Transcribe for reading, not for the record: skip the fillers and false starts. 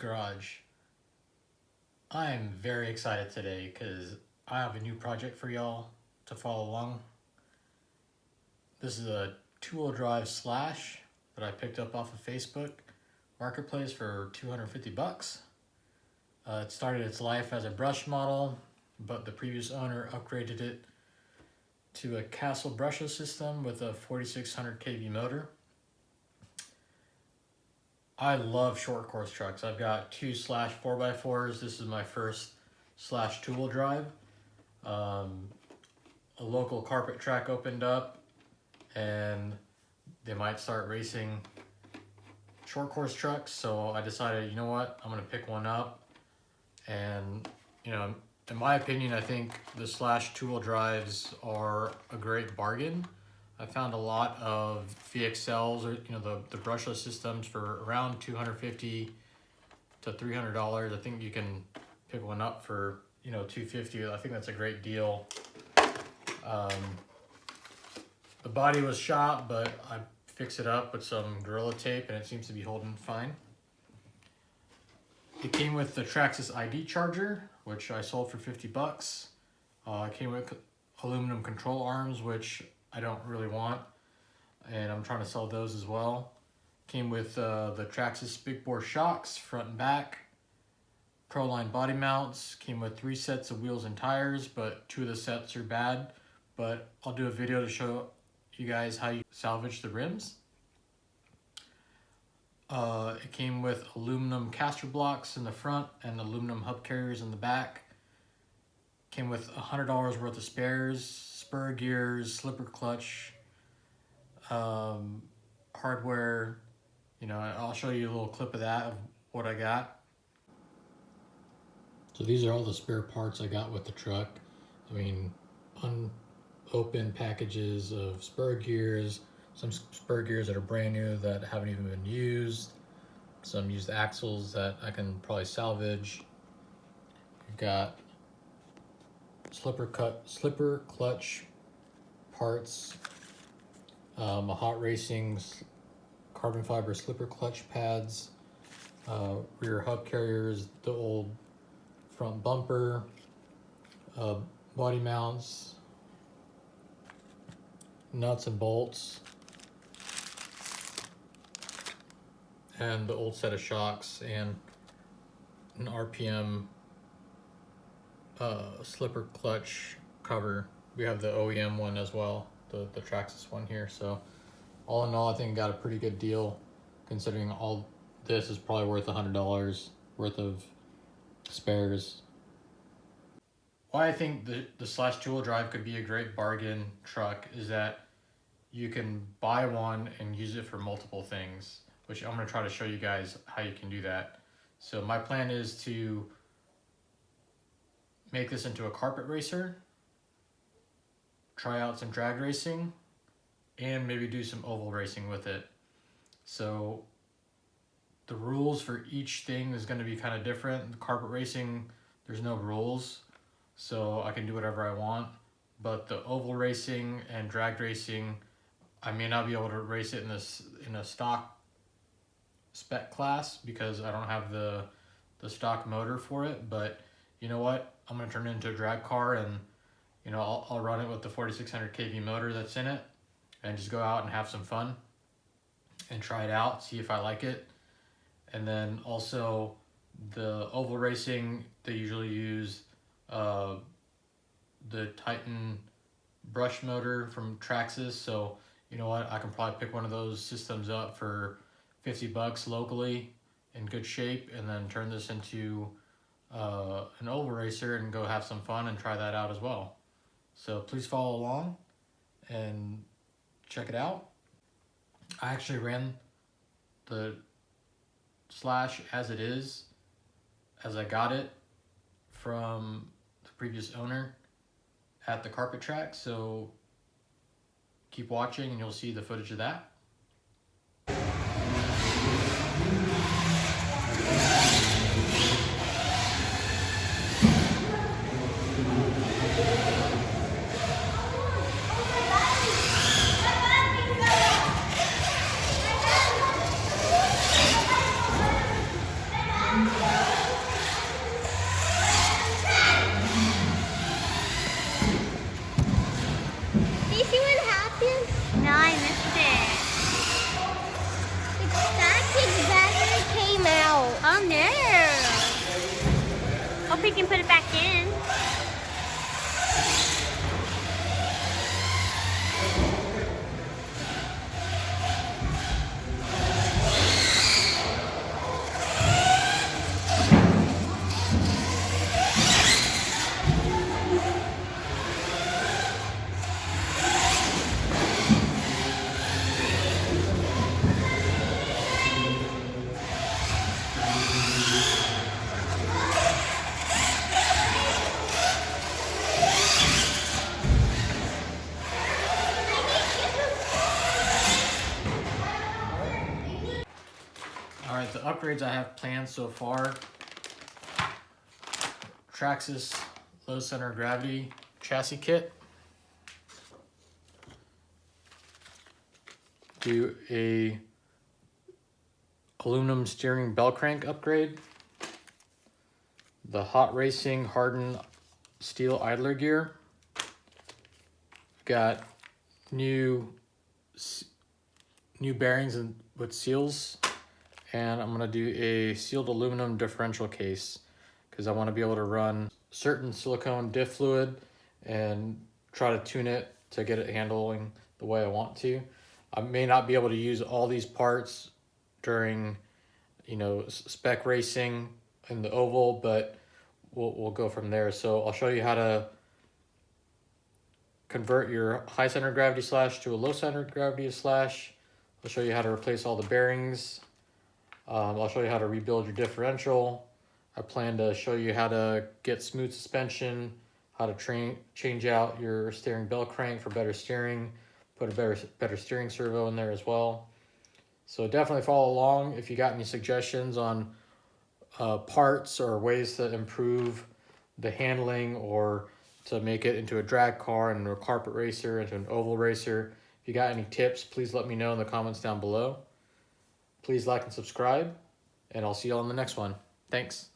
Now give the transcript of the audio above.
Garage. I am very excited today because I have a new project for y'all to follow along. This is a two-wheel drive Slash that I picked up off of Facebook Marketplace for 250 bucks. It started its life as a brush model, but the previous owner upgraded it to a Castle brushless system with a 4600 kV motor. I love short course trucks. I've got two Slash 4x4s. This is my first Slash two-wheel drive. A local carpet track opened up and they might start racing short course trucks, so I decided, you know what, I'm gonna pick one up. And in my opinion, I think the Slash two-wheel drives are a great bargain. I found a lot of VXLs or the brushless systems for around $250 to $300. I think you can pick one up for $250. I think that's a great deal. The body was shot, but I fixed it up with some Gorilla Tape and it seems to be holding fine. It came with the Traxxas ID charger, which I sold for 50 bucks. It came with aluminum control arms, which I don't really want, and I'm trying to sell those as well. Came with the Traxxas big bore shocks, front and back, Proline body mounts. Came with 3 sets of wheels and tires, but 2 of the sets are bad. But I'll do a video to show you guys how you salvage the rims. It came with aluminum caster blocks in the front and aluminum hub carriers in the back. Came with $100 worth of spares, spur gears, slipper clutch, hardware. I'll show you a little clip of that, of what I got. So these are all the spare parts I got with the truck. I mean, unopened packages of spur gears, some spur gears that are brand new that haven't even been used, some used axles that I can probably salvage. We've got slipper clutch parts, a Hot Racing carbon fiber slipper clutch pads, rear hub carriers, the old front bumper, body mounts, nuts and bolts, and the old set of shocks and an RPM slipper clutch cover. We have the OEM one as well, the Traxxas one here. So all in all, I think I got a pretty good deal considering all this is probably worth $100 worth of spares. Why I think the Slash two-wheel drive could be a great bargain truck is that you can buy one and use it for multiple things, which I'm going to try to show you guys how you can do that. So my plan is to make this into a carpet racer, try out some drag racing, and maybe do some oval racing with it. So the rules for each thing is going to be kind of different. The carpet racing, there's no rules, so I can do whatever I want. But the oval racing and drag racing, I may not be able to race it in a stock spec class because I don't have the stock motor for it. But you know what? I'm gonna turn it into a drag car, and I'll run it with the 4600 kV motor that's in it, and just go out and have some fun and try it out, see if I like it. And then also the oval racing, they usually use the Titan brush motor from Traxxas. So you know what, I can probably pick one of those systems up for 50 bucks locally in good shape, and then turn this into an oval racer and go have some fun and try that out as well. So please follow along and check it out. I actually ran the Slash as it is, as I got it from the previous owner at the carpet track, so keep watching and you'll see the footage of that. Oh no! Hope we can put it back in. Alright, the upgrades I have planned so far. Traxxas low center of gravity chassis kit. Do a aluminum steering bell crank upgrade. The hot racing hardened steel idler gear. Got new bearings and with seals, and I'm gonna do a sealed aluminum differential case because I want to be able to run certain silicone diff fluid and try to tune it to get it handling the way I want to. I may not be able to use all these parts during, you know, spec racing in the oval, but we'll go from there. So I'll show you how to convert your high center of gravity slash to a low center of gravity slash. I'll show you how to replace all the bearings. I'll show you how to rebuild your differential. I plan to show you how to get smooth suspension, how to change out your steering bell crank for better steering, put a better steering servo in there as well. So definitely follow along if you got any suggestions on parts or ways to improve the handling or to make it into a drag car, into a carpet racer, into an oval racer. If you got any tips, please let me know in the comments down below. Please like and subscribe, and I'll see you all in the next one. Thanks.